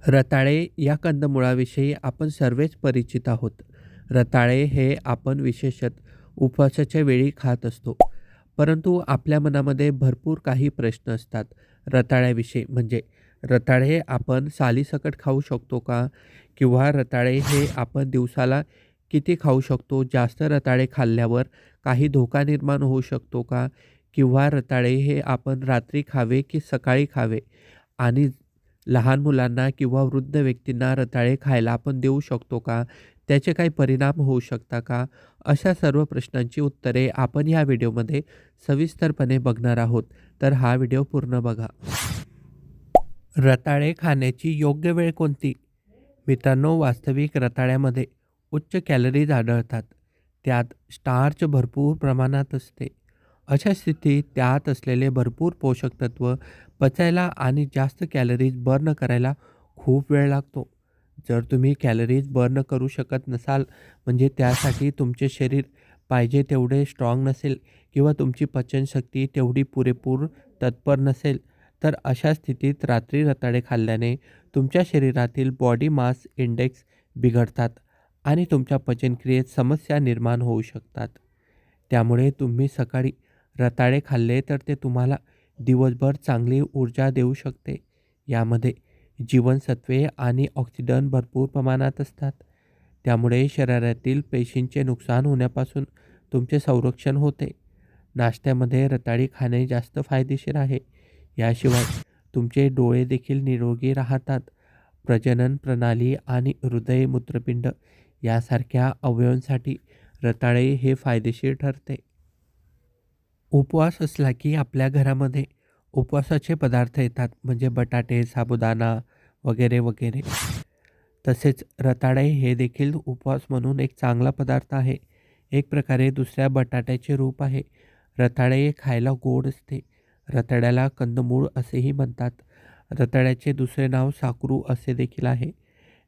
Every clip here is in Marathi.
रताळे या कंदमुळाविषयी आपण सर्वच परिचित आहोत. रताळे हे आपण विशेषतः उपवासाच्या वेळी खात असतो. परंतु आपल्या मनामध्ये भरपूर काही प्रश्न असतात रताळ्याविषयी. म्हणजे रताळे आपण सालीसकट खाऊ शकतो का? किंवा रताळे हे आपण दिवसाला किती खाऊ शकतो? जास्त रताळे खाल्ल्यावर काही धोका निर्माण होऊ शकतो का? किंवा रताळे हे आपण रात्री खावे की सकाळी खावे? आणि लहान मुलांना किंवा वृद्ध व्यक्तींना रताळे खायला आपण देऊ शकतो का? त्याचे काही परिणाम होऊ शकता का? अशा सर्व प्रश्नांची उत्तरे आपण या व्हिडिओमध्ये सविस्तरपणे बघणार आहोत. तर हा व्हिडिओ पूर्ण बघा. रताळे खाण्याची योग्य वेळ कोणती? मित्रांनो, वास्तविक रताळ्यामध्ये उच्च कॅलरीज आढळतात. त्यात स्टार्च भरपूर प्रमाणात असते. अशा स्थितीत त्यात असलेले भरपूर पोषक तत्व पचायला आणि जास्त कॅलरीज बर्न करायला खूप वेळ लागतो. जर तुम्ही कॅलरीज बर्न करू शकत नसाल, म्हणजे त्यासाठी तुमचे शरीर पाहिजे तेवढे स्ट्रॉंग नसेल किंवा तुमची पचनशक्ती तेवढी पुरेपूर तत्पर नसेल, तर अशा स्थितीत रात्री रताळे खाल्ल्याने तुमच्या शरीरातील बॉडी मास इंडेक्स बिघडतात आणि तुमच्या पचनक्रियेत समस्या निर्माण होऊ शकतात. त्यामुळे तुम्ही सकाळी रताळे खाल्ले तर ते तुम्हाला दिवसभर चांगली ऊर्जा देऊ शकते. यामध्ये जीवनसत्वे आणि ऑक्सिजन भरपूर प्रमाणात असतात. त्यामुळे शरीरातील पेशींचे नुकसान होण्यापासून तुमचे संरक्षण होते. नाश्त्यामध्ये रताळी खाणे जास्त फायदेशीर आहे. याशिवाय तुमचे डोळे देखील निरोगी राहतात. प्रजनन प्रणाली आणि हृदय मूत्रपिंड यासारख्या अवयवांसाठी रताळे हे फायदेशीर ठरते. उपवास असला की आपल्या घरामध्ये उपवासाचे पदार्थ येतात, म्हणजे बटाटे, साबुदाणा वगैरे वगैरे. तसेच रताळे हे देखील उपवास म्हणून एक चांगला पदार्थ आहे. एक प्रकारे दुसऱ्या बटाट्याचे रूप आहे. रताळे खायला गोड असते. रताळ्याला कंदमूळ असेही म्हणतात. रताळ्याचे दुसरे नाव साकरू असे देखील आहे.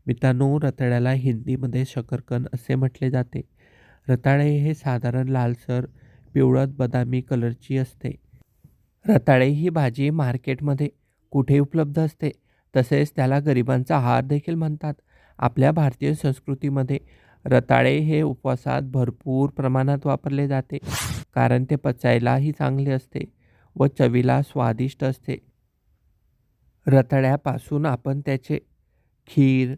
मित्रांनो, रताळ्याला हिंदीमध्ये शकरकंद असे म्हटले जाते. रताळे हे साधारण लालसर पिवळट बदामी कलरची असते. रताळे ही भाजी मार्केटमध्ये कुठे उपलब्ध असते. तसेच त्याला गरिबांचा आहार देखील म्हणतात. आपल्या भारतीय संस्कृतीमध्ये रताळे हे उपवासात भरपूर प्रमाणात वापरले जाते, कारण ते पचायलाही चांगले असते व चवीला स्वादिष्ट असते. रताळ्यापासून आपण त्याचे खीर,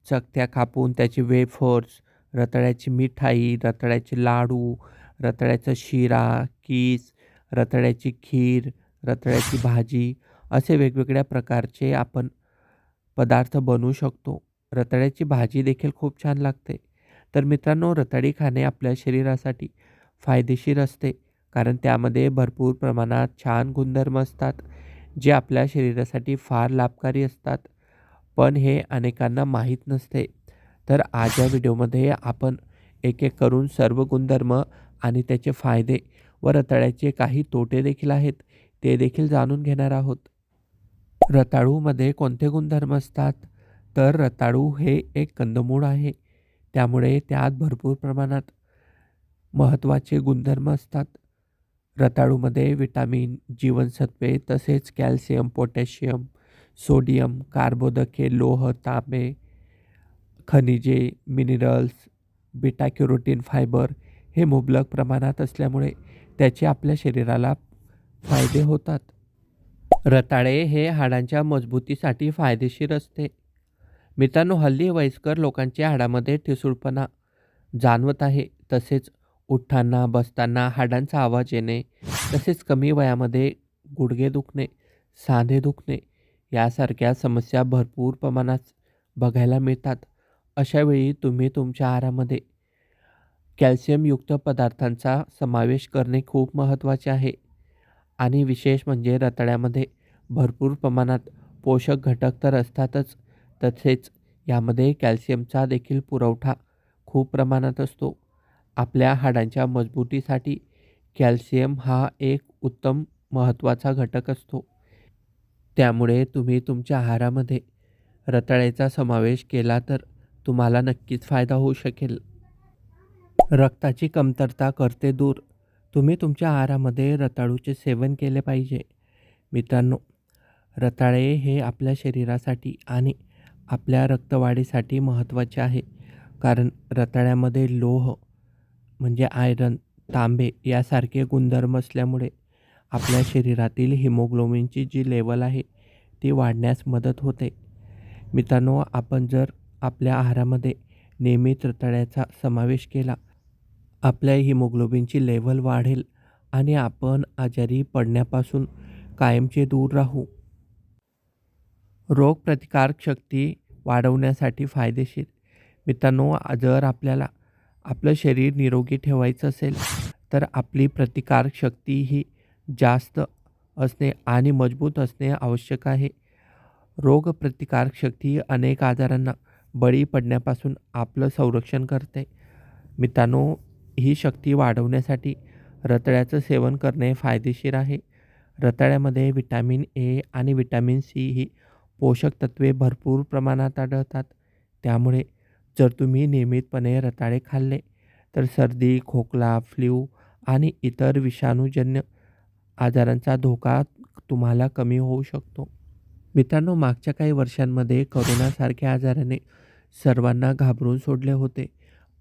चकत्या कापून त्याचे वेफर्स, रताळ्याची मिठाई, रताळ्याचे लाडू, रताळ्याचा शिरा, कीस, रताळ्याची खीर, रताळ्याची भाजी असे वेगवेगळ्या प्रकारचे आपण पदार्थ बनवू शकतो. रताळ्याची भाजी देखील खूप छान लागते. तर मित्रांनो, रताळी खाणे आपल्या शरीरासाठी फायदेशीर असते, कारण त्यामध्ये भरपूर प्रमाणात छान गुणधर्म असतात, जे आपल्या शरीरासाठी फार लाभकारी असतात. पण हे अनेकांना माहीत नसते. तर आज या व्हिडिओमध्ये आपण एक एक करून सर्व गुणधर्म आणि त्याचे फायदे व रताळ्याचे काही तोटे देखील आहेत ते देखील जाणून घेणार आहोत. रताळूमध्ये कोणते गुणधर्म असतात? तर रताळू हे एक कंदमूळ आहे. त्यामुळे त्यात भरपूर प्रमाणात महत्त्वाचे गुणधर्म असतात. रताळूमध्ये विटामिन, जीवनसत्वे तसेच कॅल्शियम, पोटॅशियम, सोडियम, कार्बोदके, लोह, तांबे, खनिजे, मिनरल्स, बीटा कॅरोटीन, फायबर हे मुबलक प्रमाणात असल्यामुळे त्याचे आपल्या शरीराला फायदे होतात. रताळे हे हाडांच्या मजबूतीसाठी फायदेशीर असते. मित्रांनो, हल्ली वयस्कर लोकांच्या हाडामध्ये ठिसूळपणा जाणवत आहे. तसेच उठताना, बसताना हाडांचा आवाज येणे, तसेच कमी वयामध्ये गुडघे दुखणे, सांधे दुखणे यासारख्या समस्या भरपूर प्रमाणात बघायला मिळतात. अशावेळी तुम्ही तुमच्या आहारामध्ये कॅल्शियमयुक्त पदार्थांचा समावेश करणे खूप महत्त्वाचे आहे. आणि विशेष म्हणजे रताळ्यामध्ये भरपूर प्रमाणात पोषक घटक तर असतातच, तसेच यामध्ये कॅल्शियमचा देखील पुरवठा खूप प्रमाणात असतो. आपल्या हाडांच्या मजबूतीसाठी कॅल्शियम हा एक उत्तम महत्त्वाचा घटक असतो. त्यामुळे तुम्ही तुमच्या आहारामध्ये रताळ्याचा समावेश केला तर तुम्हाला नक्कीच फायदा होऊ शकेल. रक्ताची कमतरता करते दूर. तुम्ही तुमच्या आहारामध्ये रताळूचे सेवन केले पाहिजे. मित्रांनो, रताळे हे आपल्या शरीरासाठी आणि आपल्या रक्तवाढीसाठी महत्त्वाचे आहे. कारण रताळ्यामध्ये लोह म्हणजे आयरन, तांबे यासारखे गुणधर्म असल्यामुळे आपल्या शरीरातील हिमोग्लोबिनची जी लेवल आहे ती वाढण्यास मदत होते. मित्रांनो, आपण जर आपल्या आहारामध्ये नियमित रताळ्याचा समावेश केला, आपल्या हिमोग्लोबिनची लेवल वाढेल आणि आपण आजारी पडण्यापासून कायमचे दूर राहू. रोगप्रतिकारक शक्ती वाढवण्यासाठी फायदेशीर. मित्रांनो, जर आपल्याला आपलं शरीर निरोगी ठेवायचं असेल तर आपली प्रतिकारक शक्ती ही जास्त असणे आणि मजबूत असणे आवश्यक आहे. रोगप्रतिकारक शक्ती अनेक आजारांना बळी पडण्यापासून आपलं संरक्षण करते. मित्रांनो, ही शक्ती वाढवण्यासाठी रताळ्याचं सेवन करणे फायदेशीर आहे. रताळ्यामध्ये व्हिटॅमिन ए आणि व्हिटॅमिन सी ही पोषक तत्वे भरपूर प्रमाणात आढळतात. त्यामुळे जर तुम्ही नियमितपणे रताळे खाल्ले तर सर्दी, खोकला, फ्लू आणि इतर विषाणूजन्य आजारांचा धोका तुम्हाला कमी होऊ शकतो. मित्रांनो, मागच्या काही वर्षांमध्ये करोनासारख्या आजाराने सर्वांना घाबरून सोडले होते.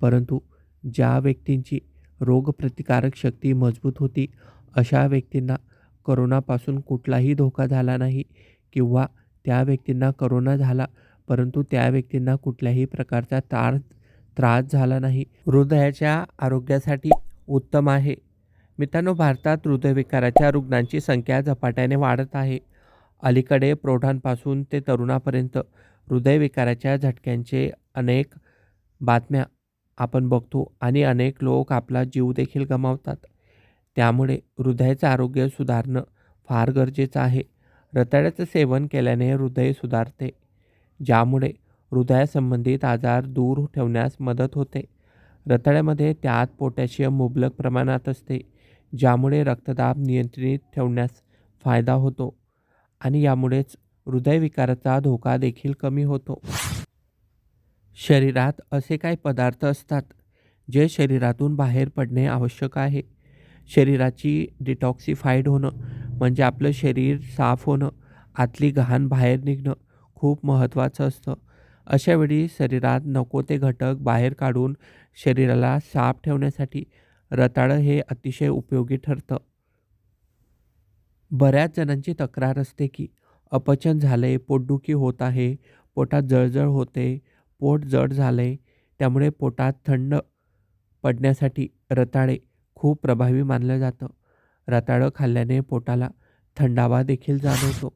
परंतु ज्या व्यक्तींची रोगप्रतिकारक शक्ती मजबूत होती, अशा व्यक्तींना करोनापासून कुठलाही धोका झाला नाही किंवा त्या व्यक्तींना करोना झाला, परंतु त्या व्यक्तींना कुठल्याही प्रकारचा त्रास झाला नाही. हृदयाच्या आरोग्यासाठी उत्तम आहे. मित्रांनो, भारतात हृदयविकाराच्या रुग्णांची संख्या झपाट्याने वाढत आहे. अलीकडे प्रौढांपासून ते तरुणापर्यंत हृदयविकाराच्या झटक्यांचे अनेक बातम्या आपण बघतो आणि अनेक लोक आपला जीव देखील गमावतात. त्यामुळे हृदयाचं आरोग्य सुधारणं फार गरजेचं आहे. रताळ्याचं सेवन केल्याने हृदय सुधारते, ज्यामुळे हृदयासंबंधित आजार दूर ठेवण्यास मदत होते. रताळ्यामध्ये त्यात पोटॅशियम मुबलक प्रमाणात असते, ज्यामुळे रक्तदाब नियंत्रित ठेवण्यास फायदा होतो आणि यामुळेच हृदयविकाराचा धोका देखील कमी होतो. शरीरात असे काही पदार्थ असतात जे शरीरातून बाहेर पडणे आवश्यक आहे. शरीराची डिटॉक्सिफाईड होणं म्हणजे आपलं शरीर साफ होणं, आतली घाण बाहेर निघणं खूप महत्त्वाचं असतं. अशावेळी शरीरात नको ते घटक बाहेर काढून शरीराला साफ ठेवण्यासाठी रताळं हे अतिशय उपयोगी ठरतं. बऱ्याच जणांची तक्रार असते की अपचन झाले, पोटदुखी होत आहे, पोटात जळजळ होते, पोट जड झाले. त्यामुळे पोटात थंड पडण्यासाठी रताळे खूप प्रभावी मानलं जातं. रताळं खाल्ल्याने पोटाला थंडावा देखील जाणवतो.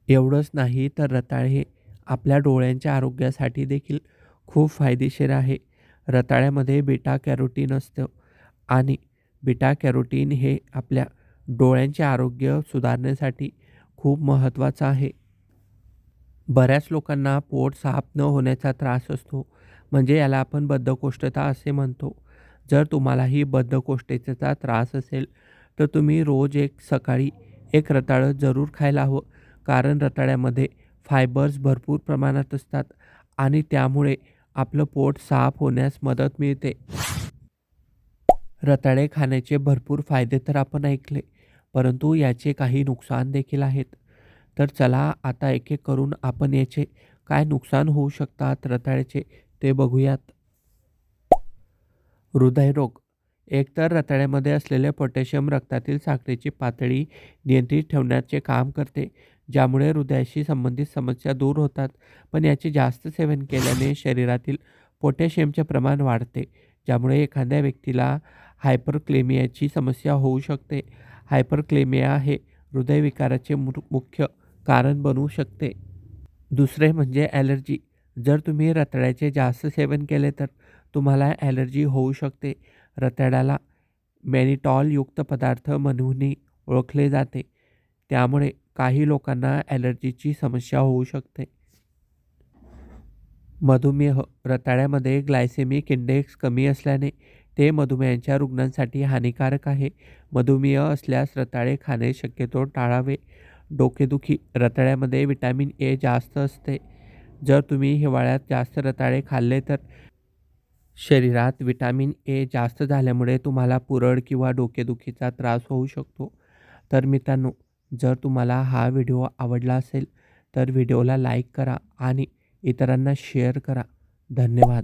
एवढंच नाही तर रताळे हे आपल्या डोळ्यांच्या आरोग्यासाठी देखील खूप फायदेशीर आहे. रताळ्यामध्ये बीटा कॅरोटीन असतं आणि बीटा कॅरोटीन हे आपल्या डोळ्यांचे आरोग्य सुधारण्यासाठी खूप महत्त्वाचं आहे. बऱ्याच लोकांना पोट साफ न होण्याचा त्रास असतो, म्हणजे याला आपण बद्धकोष्ठता असे म्हणतो. जर तुम्हालाही बद्धकोष्ठतेचा त्रास असेल तर तुम्ही रोज सकाळी एक रताळं जरूर खायला हवं. कारण रताळ्यामध्ये फायबर्स भरपूर प्रमाणात असतात आणि त्यामुळे आपलं पोट साफ होण्यास मदत मिळते. रताळे खाण्याचे भरपूर फायदे तर आपण ऐकले, परंतु याचे काही नुकसान देखील आहेत. तर चला आता एक एक करून आपण याचे काय नुकसान होऊ शकतात रताळ्याचे ते बघूयात. हृदयरोग. एकतर रताळ्यामध्ये असलेले पोटॅशियम रक्तातील साखरेची पातळी नियंत्रित ठेवण्याचे काम करते, ज्यामुळे हृदयाशी संबंधित समस्या दूर होतात. पण याचे जास्त सेवन केल्याने शरीरातील पोटॅशियमचे प्रमाण वाढते, ज्यामुळे एखाद्या व्यक्तीला हायपरक्लेमियाची समस्या होऊ शकते. हायपरक्लेमिया हे हृदयविकाराचे मुख्य कारण बनू शकते. दुसरे म्हणजे ॲलर्जी. जर तुम्ही रताळ्याचे जास्त सेवन केले तर तुम्हाला ॲलर्जी होऊ शकते. रताळ्याला मॅनिटॉलयुक्त पदार्थ म्हणूनही ओळखले जाते, त्यामुळे काही लोकांना ॲलर्जीची समस्या होऊ शकते. मधुमेह. रताळ्यामध्ये ग्लायसेमिक इंडेक्स कमी असल्याने ते मधुमेहाच्या रुग्णांसाठी हानिकारक आहे. मधुमेह असल्यास रताळे खाणे शक्यतो टाळावे. डोकेदुखी. रताळ्यामध्ये व्हिटॅमिन ए जास्त असते. जर तुम्ही हिवाळ्यात जास्त रताळे खाल्ले तर शरीरात व्हिटॅमिन ए जास्त झाल्यामुळे तुम्हाला पुरळ किंवा डोकेदुखीचा त्रास होऊ शकतो. तर मित्रांनो, जर तुम्हाला हा व्हिडिओ आवडला असेल तर व्हिडिओला लाईक करा आणि इतरांना शेअर करा. धन्यवाद.